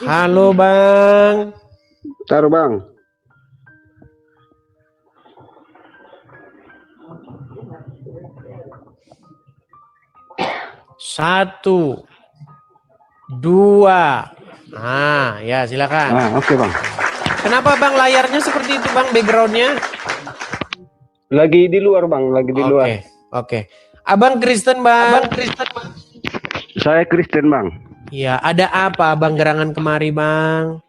Halo Bang. Taruh Bang. Satu, dua. Nah, ya silakan. Oke Bang. Kenapa Bang layarnya seperti itu Bang, backgroundnya? Lagi di luar Bang, lagi di luar. Oke. Abang Kristen Bang. Saya Kristen Bang. Iya, ada apa Abang gerangan kemari Bang?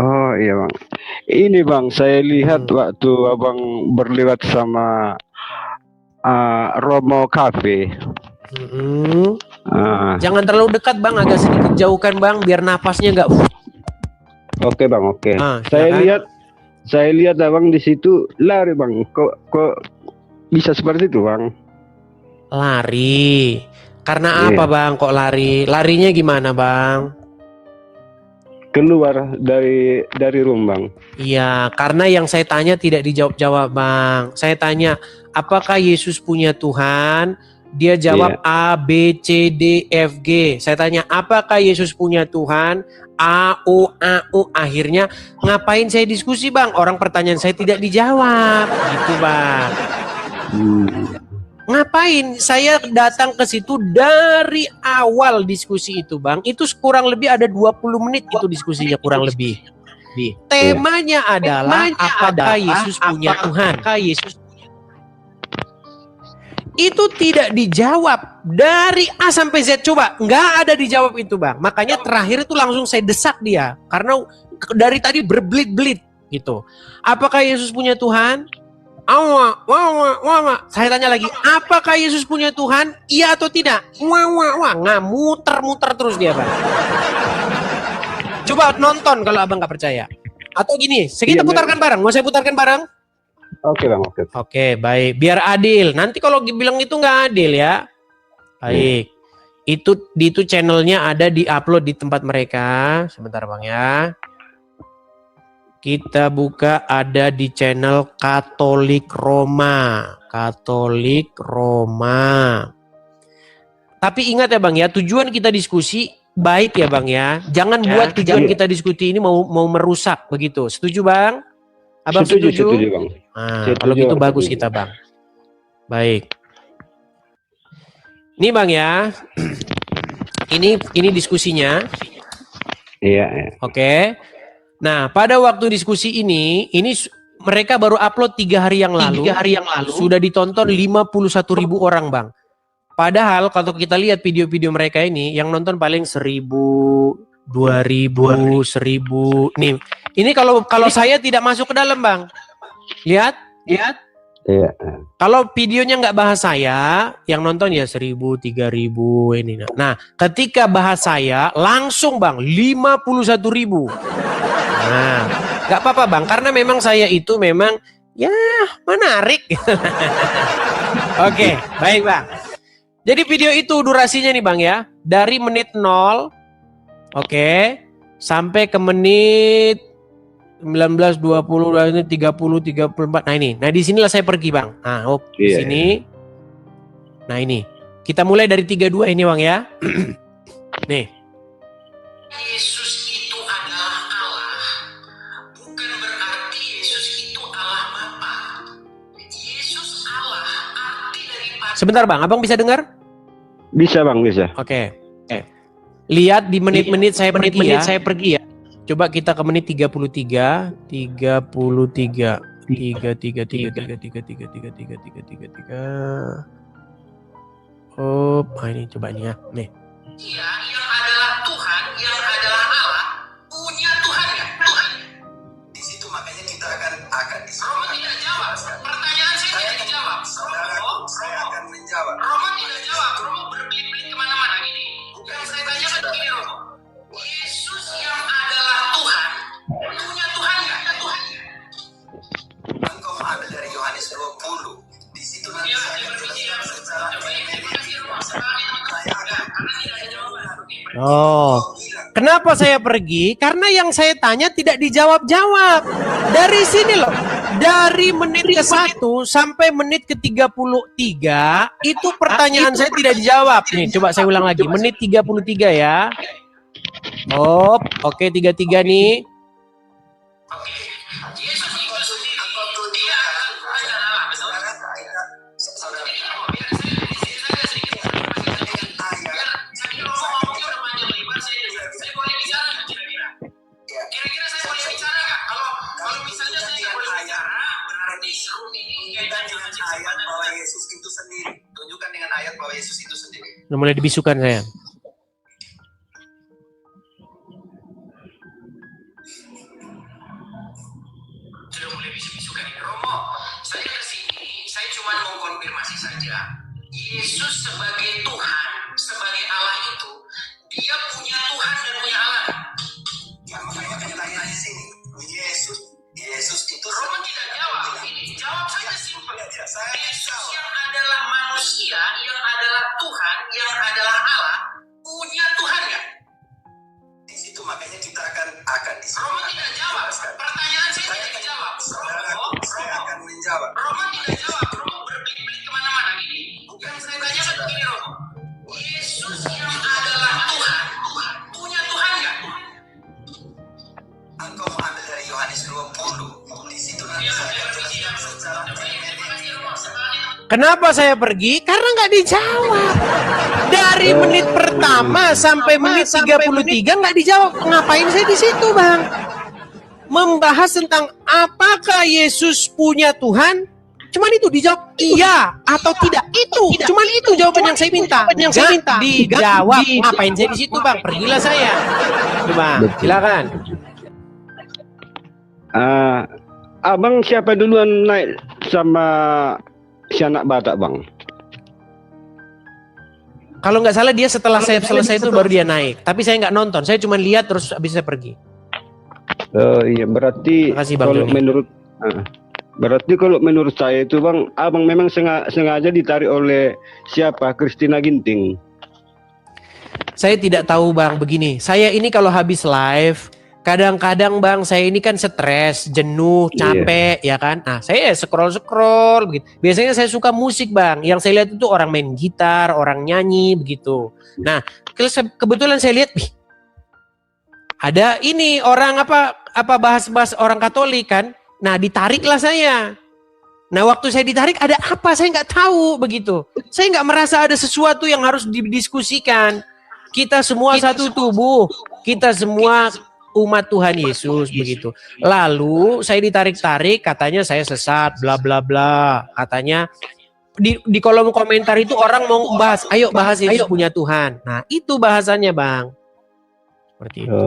Oh iya Bang. Ini Bang, saya lihat waktu Abang berlewat sama Romo Cafe. Jangan terlalu dekat Bang, agak sedikit jauhkan Bang, biar napasnya nggak. Oke Bang, oke. Silakan. Saya lihat Abang di situ lari Bang. Kok bisa seperti itu Bang? Lari. Karena apa Bang kok lari? Larinya gimana Bang? Keluar dari rumah Bang. Iya, karena yang saya tanya tidak dijawab-jawab Bang. Saya tanya, apakah Yesus punya Tuhan? Dia jawab A, B, C, D, F, G. Saya tanya, apakah Yesus punya Tuhan? A, O, A, O. Akhirnya, ngapain saya diskusi Bang? Orang pertanyaan saya tidak dijawab. Gitu Bang. Ngapain? Saya datang ke situ dari awal diskusi itu Bang. Itu kurang lebih ada 20 menit itu diskusinya kurang lebih. Temanya adalah apakah Yesus punya Tuhan? Itu tidak dijawab dari A sampai Z. Coba, nggak ada dijawab itu Bang. Makanya terakhir itu langsung saya desak dia. Karena dari tadi berbelit-belit gitu. Apakah Yesus punya Tuhan? Saya tanya lagi, apakah Yesus punya Tuhan? Iya atau tidak? Nggak muter-muter terus dia Bang. Coba nonton kalau Abang nggak percaya. Atau gini, kita putarkan bareng. Mau saya putarkan bareng? Oke Bang, oke. Oke, baik. Biar adil. Nanti kalau bilang itu nggak adil ya. Baik. Itu channelnya ada di upload di tempat mereka. Sebentar Bang ya. Kita buka ada di channel Katolik Roma. Katolik Roma. Tapi ingat ya Bang ya, tujuan kita diskusi baik ya Bang ya. Jangan buat tujuan kita diskusi ini mau merusak begitu. Setuju Bang? Abang setuju Bang. Kalau gitu bagus kita Bang. Baik. Ini Bang ya. Ini diskusinya. Iya. Oke. Nah, pada waktu diskusi ini mereka baru upload 3 hari yang lalu. Sudah ditonton 51.000 orang Bang. Padahal kalau kita lihat video-video mereka ini, yang nonton paling 1.000, 2.000, 1.000. Nih, ini kalau saya tidak masuk ke dalam Bang. Lihat. Iya. Kalau videonya nggak bahas saya, yang nonton ya 1.000, 3.000 ini. Nah, ketika bahas saya, langsung Bang 51.000. Nah, nggak apa-apa Bang, karena memang saya itu memang ya menarik. Oke, baik Bang. Jadi video itu durasinya nih Bang ya, dari menit 0, sampai ke menit 19, 20, 30, 34. Nah ini, di sinilah saya pergi Bang. Nah, di sini. Nah ini, kita mulai dari 32 ini Bang ya. Nih. Yesus itu adalah Allah. Bukan berarti Yesus itu Allah Bapa. Yesus Allah arti daripada. Sebentar Bang, Abang bisa dengar? Bisa Bang, bisa. Oke. Lihat di menit-menit saya pergi ya. Coba kita ke menit 33. Ini coba ini ya. Nih. Dia yang adalah Tuhan, yang adalah Allah, punya Tuhan ya? Tuhan. Di situ makanya kita akan Romo tidak jawab. Pertanyaan saya tidak dijawab. Saya akan menjawab. Romo tidak jawab. Romo berbelit-belit kemana-mana gini. Yang saya tanya kan begini Romo. Yesus yang adalah Tuhan, punya Tuhan nggak? Tuhan. Engkau ambil dari Yohanes 20. Di situ nanti saya akan jelaskan secara Kenapa saya pergi? Karena yang saya tanya tidak dijawab-jawab. Dari sini loh. Dari menit ke-1 sampai menit ke-33 itu pertanyaan saya tidak dijawab. Nih, coba saya ulang lagi. Menit 33 ya. Oke, 33 nih. Oke, Yesus itu sendiri dia adalah saudara. Saudara, biar saya sedikit biar saya ngomongnya udah panjang lebar, saya boleh bicara nggak kira-kira? Kira-kira saya boleh bicara nggak? Kalau misalnya saya nggak boleh bicara, berarti room ini kaitan dengan ayat bahwa Yesus itu sendiri. Tunjukkan dengan ayat bahwa Yesus itu sendiri. Udah mulai dibisukan sayang. Sudah mulai bisu-bisukan ini. Romo, saya kesini, saya cuma mau konfirmasi saja. Yesus sebagai Tuhan, sebagai Allah itu, dia punya Tuhan dan punya Allah. Ya, makanya tanya di sini. Yesus itu Romo tidak jawab. Ini jawab saja simpel. Yesus yang adalah manusia, yang adalah Tuhan, yang adalah Allah, punya Tuhan ya? Di situ makanya kita akan di Romo tidak jawab. Pertanyaan saya tidak dijawab. Romo akan menjawab. Romo tidak jawab. Romo berbelit-belit kemana-mana gini. Yang saya tanyakan begini Romo. Yesus yang adalah Tuhan, punya Tuhan nggak? Engkau ambil dari Yohanes 20. Di situ nanti saya akan jelaskan secara Kenapa saya pergi? Karena nggak dijawab. Dari menit pertama sampai menit 33 nggak dijawab. Ngapain saya di situ, Bang? Membahas tentang apakah Yesus punya Tuhan? Cuman itu dijawab iya atau tidak. Cuman itu jawaban yang saya minta. Dijawab. Ngapain saya di situ, Bang? Pergilah saya. Coba, silakan. Abang siapa duluan naik sama si anak Batak, Bang? Kalau nggak salah dia setelah saya selesai itu baru dia naik. Tapi saya nggak nonton. Saya cuma lihat terus habis saya pergi. Iya, berarti Makasih, Bang kalau Joni. kalau menurut saya itu, Bang, abang memang sengaja ditarik oleh siapa? Christina Ginting. Saya tidak tahu, Bang, begini. Saya ini kalau habis live, kadang-kadang, Bang, saya ini kan stres, jenuh, capek, ya kan? Nah, saya scroll begitu. Biasanya saya suka musik, Bang. Yang saya lihat itu orang main gitar, orang nyanyi begitu. Nah, kebetulan saya lihat, ada ini orang apa bahas-bahas orang Katolik kan? Nah, ditariklah saya. Nah, waktu saya ditarik ada apa? Saya nggak tahu begitu. Saya nggak merasa ada sesuatu yang harus didiskusikan. Kita semua satu tubuh. Kita semua umat Tuhan Yesus begitu. Lalu saya ditarik-tarik, katanya saya sesat, bla bla bla. Katanya di kolom komentar itu orang mau bahas, ayo bahas Yesus punya Tuhan. Nah, itu bahasannya, Bang. Seperti itu.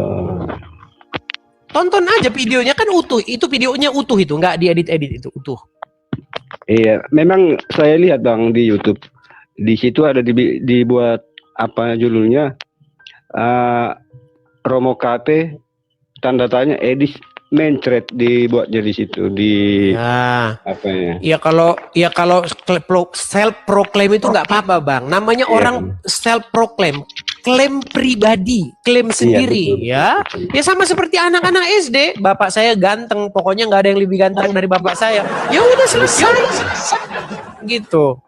Tonton aja videonya kan utuh. Itu videonya utuh itu, nggak diedit-edit, itu utuh. Iya, memang saya lihat, Bang, di YouTube. Di situ ada dibuat apa judulnya? Romo KP tanda tanya edis mencret dibuat jadi situ di apa ya? Ya kalau self proclaim itu nggak apa-apa, Bang. Namanya orang self proclaim, klaim pribadi, klaim sendiri, betul. Ya sama seperti anak-anak SD. Bapak saya ganteng, pokoknya nggak ada yang lebih ganteng dari bapak saya. Ya udah selesai. Gitu.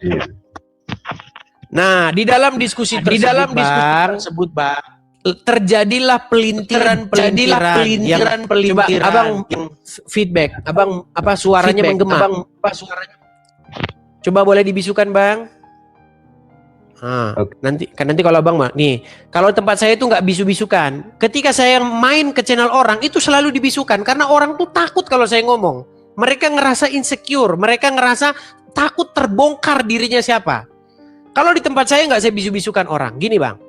Iya. Nah, di dalam diskusi tersebut, Bang, terjadilah pelintiran. Coba Abang feedback, Abang suaranya menggema. Coba boleh dibisukan, Bang? Nanti kalau Abang nih, kalau tempat saya itu nggak bisu-bisukan. Ketika saya main ke channel orang itu selalu dibisukan karena orang tuh takut kalau saya ngomong. Mereka ngerasa insecure, mereka ngerasa takut terbongkar dirinya siapa. Kalau di tempat saya nggak saya bisu-bisukan orang. Gini, Bang.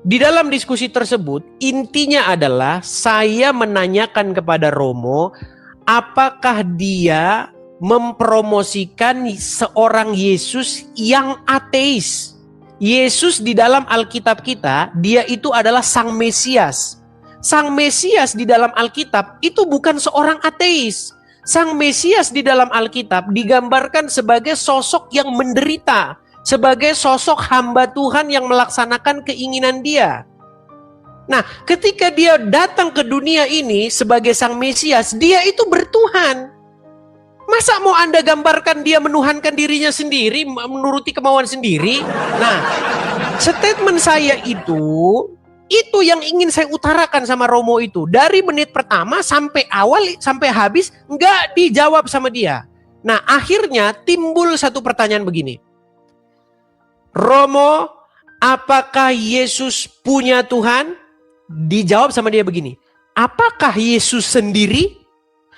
Di dalam diskusi tersebut, intinya adalah saya menanyakan kepada Romo, apakah dia mempromosikan seorang Yesus yang ateis. Yesus di dalam Alkitab kita, dia itu adalah Sang Mesias. Sang Mesias di dalam Alkitab itu bukan seorang ateis. Sang Mesias di dalam Alkitab digambarkan sebagai sosok yang menderita. Sebagai sosok hamba Tuhan yang melaksanakan keinginan dia. Nah, ketika dia datang ke dunia ini sebagai Sang Mesias, dia itu bertuhan. Masa mau Anda gambarkan dia menuhankan dirinya sendiri, menuruti kemauan sendiri? Nah, statement saya itu itu yang ingin saya utarakan sama Romo itu. Dari menit pertama sampai awal, sampai habis, nggak dijawab sama dia. Nah, akhirnya timbul satu pertanyaan begini. Romo, apakah Yesus punya Tuhan? Dijawab sama dia begini. Apakah Yesus sendiri?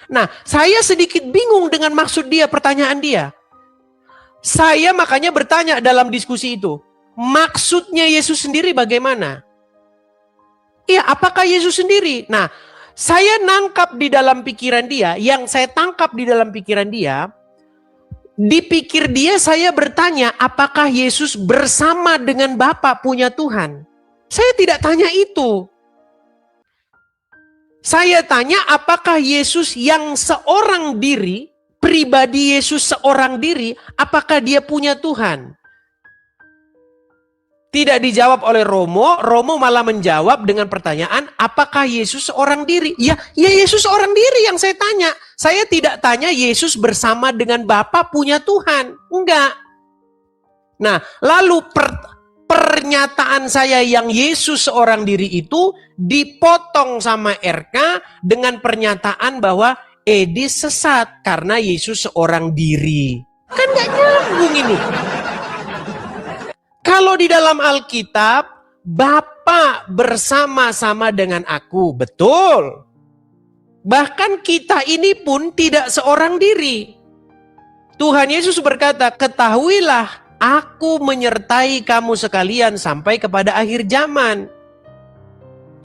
Nah, saya sedikit bingung dengan maksud dia, pertanyaan dia. Saya makanya bertanya dalam diskusi itu. Maksudnya Yesus sendiri bagaimana? Iya, apakah Yesus sendiri? Nah, saya nangkap di dalam pikiran dia, yang saya tangkap di dalam pikiran dia, dipikir dia saya bertanya, apakah Yesus bersama dengan Bapa punya Tuhan? Saya tidak tanya itu. Saya tanya, apakah Yesus yang seorang diri, pribadi Yesus seorang diri, apakah dia punya Tuhan? Tidak dijawab oleh Romo. Romo malah menjawab dengan pertanyaan, apakah Yesus seorang diri? Ya Yesus seorang diri yang saya tanya. Saya tidak tanya Yesus bersama dengan Bapa punya Tuhan. Enggak. Nah, lalu pernyataan saya yang Yesus seorang diri itu dipotong sama RK dengan pernyataan bahwa Edi sesat karena Yesus seorang diri. Kan gak nyambung ini. Kalau di dalam Alkitab, Bapa bersama-sama dengan aku, betul. Bahkan kita ini pun tidak seorang diri. Tuhan Yesus berkata, ketahuilah aku menyertai kamu sekalian sampai kepada akhir zaman.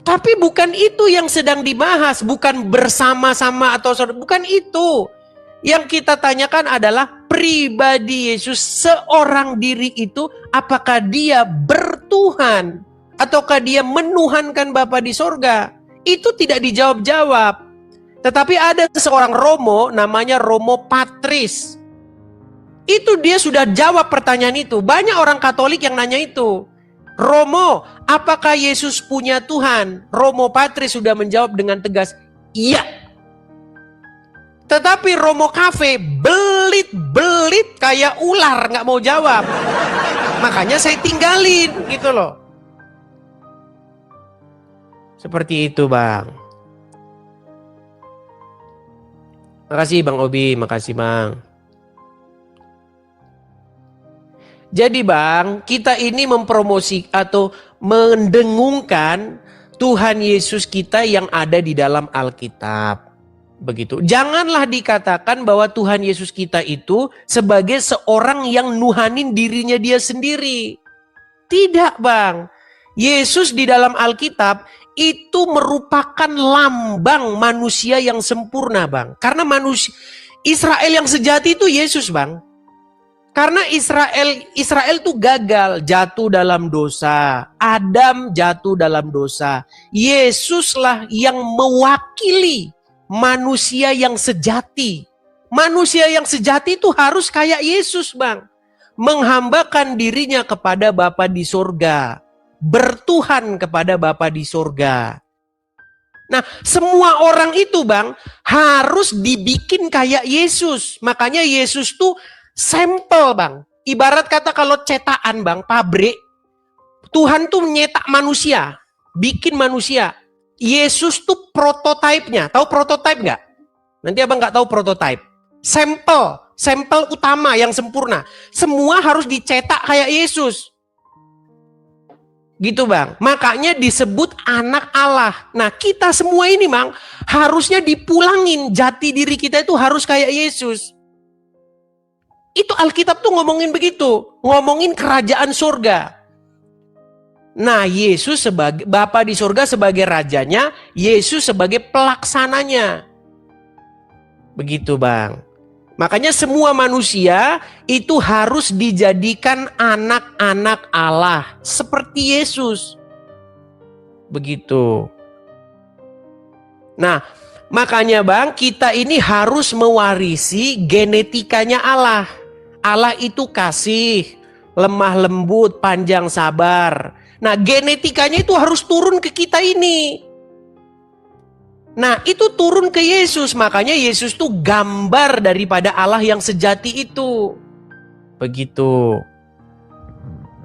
Tapi bukan itu yang sedang dibahas, bukan bersama-sama atau saudara, bukan itu. Yang kita tanyakan adalah pribadi Yesus seorang diri itu, apakah dia bertuhan ataukah dia menuhankan Bapa di sorga? Itu tidak dijawab-jawab. Tetapi ada seorang Romo namanya Romo Patris. Itu dia sudah jawab pertanyaan itu. Banyak orang Katolik yang nanya itu. Romo, apakah Yesus punya Tuhan? Romo Patris sudah menjawab dengan tegas, iya. Tetapi Romo Cafe belit-belit kayak ular, nggak mau jawab. Makanya saya tinggalin gitu loh. Seperti itu, Bang. Makasih Bang Obi, makasih Bang. Jadi Bang, kita ini mempromosi atau mendengungkan Tuhan Yesus kita yang ada di dalam Alkitab. Begitu. Janganlah dikatakan bahwa Tuhan Yesus kita itu sebagai seorang yang nuhanin dirinya dia sendiri. Tidak, Bang. Yesus di dalam Alkitab itu merupakan lambang manusia yang sempurna, Bang. Karena manusia Israel yang sejati itu Yesus, Bang. Karena Israel itu gagal, jatuh dalam dosa. Adam jatuh dalam dosa. Yesuslah yang mewakili manusia yang sejati. Manusia yang sejati itu harus kayak Yesus, Bang. Menghambakan dirinya kepada Bapa di sorga. Bertuhan kepada Bapa di sorga. Nah, semua orang itu, Bang, harus dibikin kayak Yesus. Makanya Yesus tuh sampel, Bang. Ibarat kata kalau cetakan, Bang, pabrik. Tuhan tuh nyetak manusia. Bikin manusia. Yesus tuh prototipenya. Tahu prototipe nggak? Nanti abang nggak tahu prototipe. Sampel utama yang sempurna. Semua harus dicetak kayak Yesus. Gitu Bang. Makanya disebut anak Allah. Nah kita semua ini Bang, harusnya dipulangin. Jati diri kita itu harus kayak Yesus. Itu Alkitab tuh ngomongin begitu. Ngomongin kerajaan surga. Nah, Yesus sebagai Bapa di surga sebagai rajanya, Yesus sebagai pelaksananya. Begitu, Bang. Makanya semua manusia itu harus dijadikan anak-anak Allah seperti Yesus. Begitu. Nah, makanya Bang, kita ini harus mewarisi genetikanya Allah. Allah itu kasih, lemah lembut, panjang sabar. Nah, genetikanya itu harus turun ke kita ini. Nah, itu turun ke Yesus. Makanya Yesus tuh gambar daripada Allah yang sejati itu. Begitu.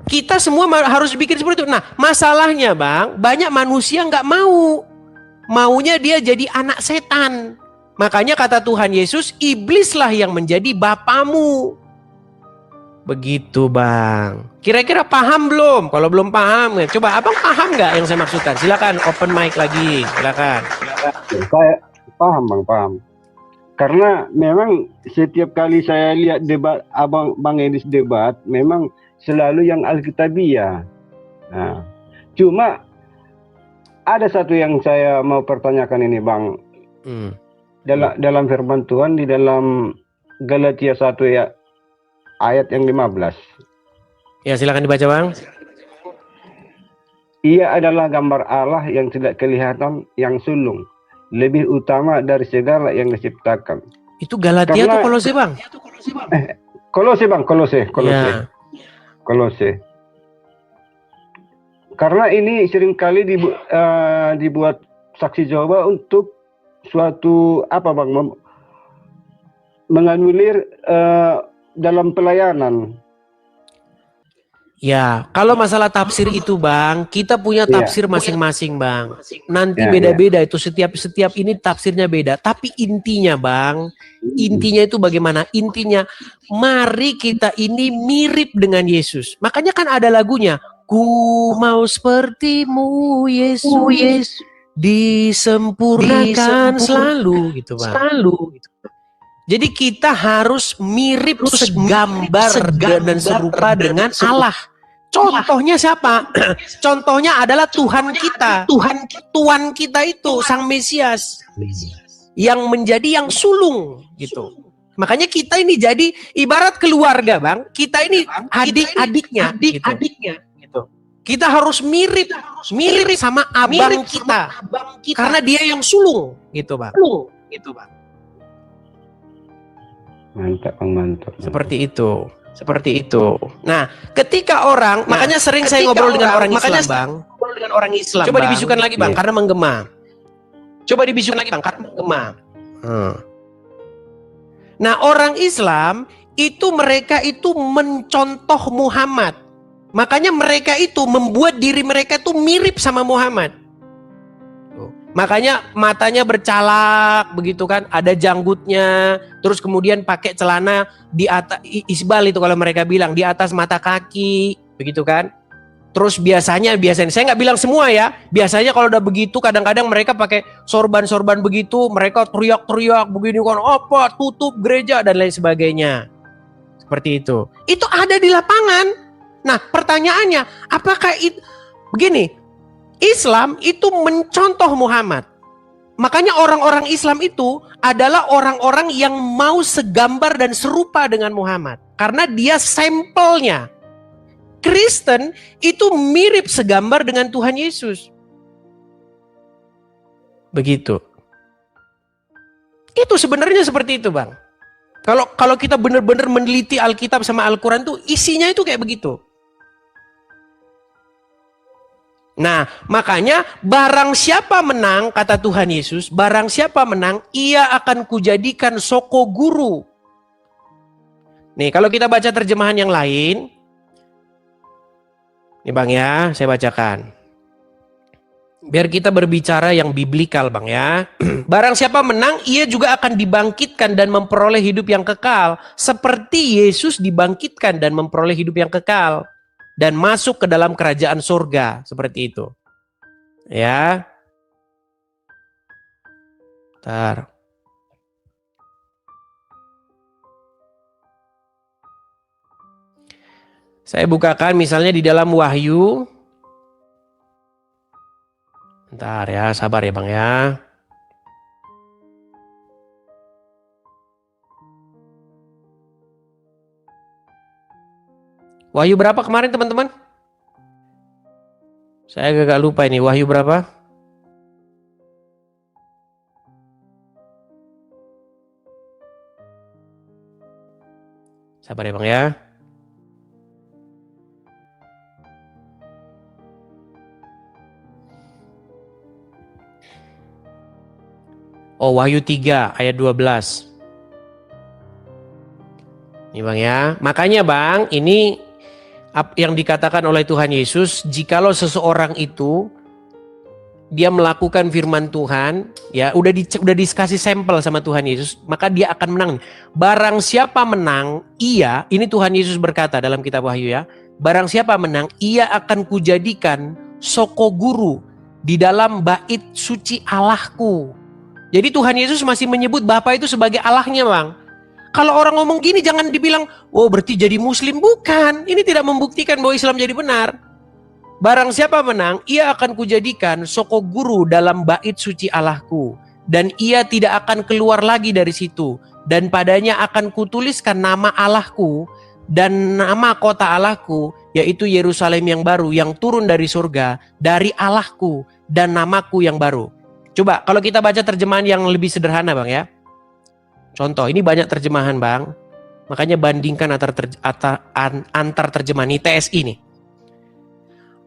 Kita semua harus bikin seperti itu. Nah, masalahnya Bang, banyak manusia nggak mau. Maunya dia jadi anak setan. Makanya kata Tuhan Yesus, iblislah yang menjadi bapamu. Begitu Bang. Kira-kira paham belum? Kalau belum paham, coba Abang paham nggak yang saya maksudkan? Silakan open mic lagi, silakan. Saya paham Bang, paham. Karena memang setiap kali saya lihat debat Bang Edis debat, memang selalu yang Alkitabiah. Nah, cuma ada satu yang saya mau pertanyakan ini Bang. Dalam firman Tuhan di dalam Galatia 1 ya ayat yang 15. Ya silakan dibaca Bang. Ia adalah gambar Allah yang tidak kelihatan, yang sulung, lebih utama dari segala yang diciptakan. Itu Galatia atau Kolose Bang? Kolose Bang, Kolose. Ya. Kolose. Karena ini seringkali dibuat saksi Jehovah untuk suatu apa Bang, menganulir dalam pelayanan. Ya, kalau masalah tafsir itu Bang, kita punya tafsir masing-masing Bang. Nanti beda-beda itu setiap ini tafsirnya beda. Tapi intinya Bang, intinya itu bagaimana? Intinya mari kita ini mirip dengan Yesus. Makanya kan ada lagunya, ku mau sepertimu Yesus, disempurnakan selalu gitu Bang. Selalu gitu. Jadi kita harus mirip segambar dan serupa dengan Allah. Contohnya siapa? Contohnya adalah Tuhan kita. Tuhan kita itu Sang Mesias yang menjadi yang sulung gitu. Makanya kita ini jadi ibarat keluarga Bang. Kita ini adik-adiknya gitu. Kita harus mirip sama abang kita. Karena dia yang sulung gitu Bang. Mantap Bang, mantap. Seperti itu. Nah, ketika orang, makanya sering saya ngobrol dengan orang Islam, Bang. Coba dibisukan lagi, Bang, karena menggema. Nah, orang Islam itu mereka itu mencontoh Muhammad. Makanya mereka itu membuat diri mereka itu mirip sama Muhammad. Makanya matanya bercalak begitu kan, ada janggutnya, terus kemudian pakai celana di atas isbal itu kalau mereka bilang di atas mata kaki, begitu kan. Terus biasanya saya nggak bilang semua ya, biasanya kalau udah begitu kadang-kadang mereka pakai sorban begitu, mereka teriak-teriak begini kan, apa tutup gereja dan lain sebagainya. Seperti itu. Itu ada di lapangan. Nah, pertanyaannya, apakah begini? Islam itu mencontoh Muhammad. Makanya orang-orang Islam itu adalah orang-orang yang mau segambar dan serupa dengan Muhammad. Karena dia sampelnya. Kristen itu mirip segambar dengan Tuhan Yesus. Begitu. Itu sebenarnya seperti itu Bang. Kalau kita benar-benar meneliti Alkitab sama Al-Quran tuh isinya itu kayak begitu. Nah, makanya barang siapa menang, kata Tuhan Yesus, barang siapa menang, ia akan kujadikan soko guru. Nih, kalau kita baca terjemahan yang lain, nih Bang ya, saya bacakan. Biar kita berbicara yang biblikal Bang ya. Barang siapa menang, ia juga akan dibangkitkan dan memperoleh hidup yang kekal. Seperti Yesus dibangkitkan dan memperoleh hidup yang kekal. Dan masuk ke dalam kerajaan surga seperti itu. Ya. Bentar. Saya bukakan misalnya di dalam Wahyu. Bentar ya, sabar ya Bang ya. Wahyu berapa kemarin teman-teman? Saya agak lupa ini. Wahyu berapa? Sabar ya Bang ya. Oh, Wahyu 3 ayat 12. Ini Bang ya. Makanya Bang, ini yang dikatakan oleh Tuhan Yesus, jikalau seseorang itu dia melakukan firman Tuhan, ya udah dikasih sampel sama Tuhan Yesus, maka dia akan menang. Barang siapa menang, ini Tuhan Yesus berkata dalam kitab Wahyu ya, barang siapa menang, ia akan kujadikan soko guru di dalam bait suci Allahku. Jadi Tuhan Yesus masih menyebut Bapa itu sebagai Allahnya, Bang. Kalau orang ngomong gini jangan dibilang, oh berarti jadi muslim. Bukan, ini tidak membuktikan bahwa Islam jadi benar. Barang siapa menang, ia akan kujadikan soko guru dalam bait suci Allahku. Dan ia tidak akan keluar lagi dari situ. Dan padanya akan kutuliskan nama Allahku dan nama kota Allahku, yaitu Yerusalem yang baru yang turun dari surga, dari Allahku dan namaku yang baru. Coba kalau kita baca terjemahan yang lebih sederhana, Bang ya. Contoh, ini banyak terjemahan, Bang. Makanya bandingkan antar terjemahan ini, TSI nih.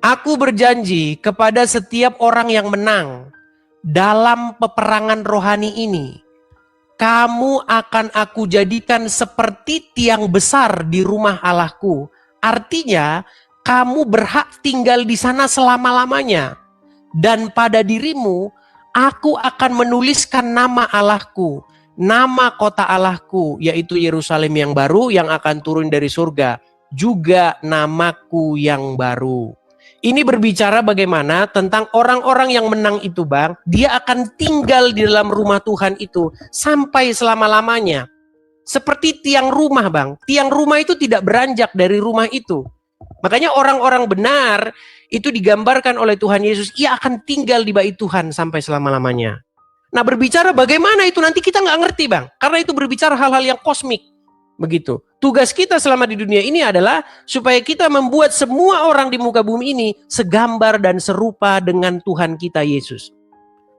Aku berjanji kepada setiap orang yang menang dalam peperangan rohani ini, kamu akan aku jadikan seperti tiang besar di rumah Allahku. Artinya, kamu berhak tinggal di sana selama-lamanya. Dan pada dirimu, aku akan menuliskan nama Allahku, nama kota Allahku, yaitu Yerusalem yang baru yang akan turun dari surga, juga namaku yang baru. Ini berbicara bagaimana tentang orang-orang yang menang itu, Bang. Dia akan tinggal di dalam rumah Tuhan itu sampai selama-lamanya. Seperti tiang rumah, Bang. Tiang rumah itu tidak beranjak dari rumah itu. Makanya orang-orang benar itu digambarkan oleh Tuhan Yesus. Ia akan tinggal di bait Tuhan sampai selama-lamanya. Nah, berbicara bagaimana itu nanti kita nggak ngerti, Bang. Karena itu berbicara hal-hal yang kosmik. Begitu. Tugas kita selama di dunia ini adalah supaya kita membuat semua orang di muka bumi ini segambar dan serupa dengan Tuhan kita Yesus.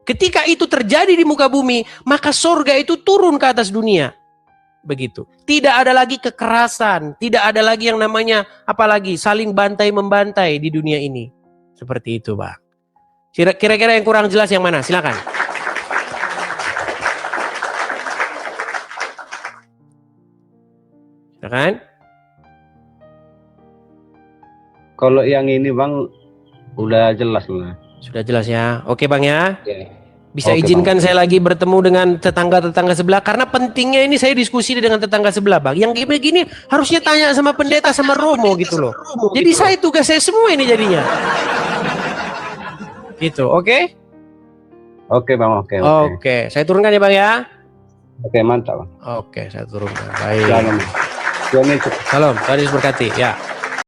Ketika itu terjadi di muka bumi, maka surga itu turun ke atas dunia. Begitu. Tidak ada lagi kekerasan, tidak ada lagi yang namanya apalagi saling bantai-membantai di dunia ini. Seperti itu, Bang. Kira-kira yang kurang jelas yang mana? Silakan. Kan? Kalau yang ini, Bang, udah jelas lah. Sudah jelas ya. Oke, Bang ya. Oke. Bisa Oke, izinkan Bang. saya lagi bertemu dengan tetangga-tetangga sebelah, karena pentingnya ini saya diskusi dengan tetangga sebelah, Bang. Yang begini harusnya tanya sama pendeta sama Romo gitu loh. Jadi saya tugas saya semua ini jadinya. Gitu, oke? Oke, Bang, oke. Oke, saya turunkan ya, Bang ya. Oke, mantap, Bang. Oke, saya turunkan. Baik. Shalom. Salam, Tuhan Yesus berkati. Ya.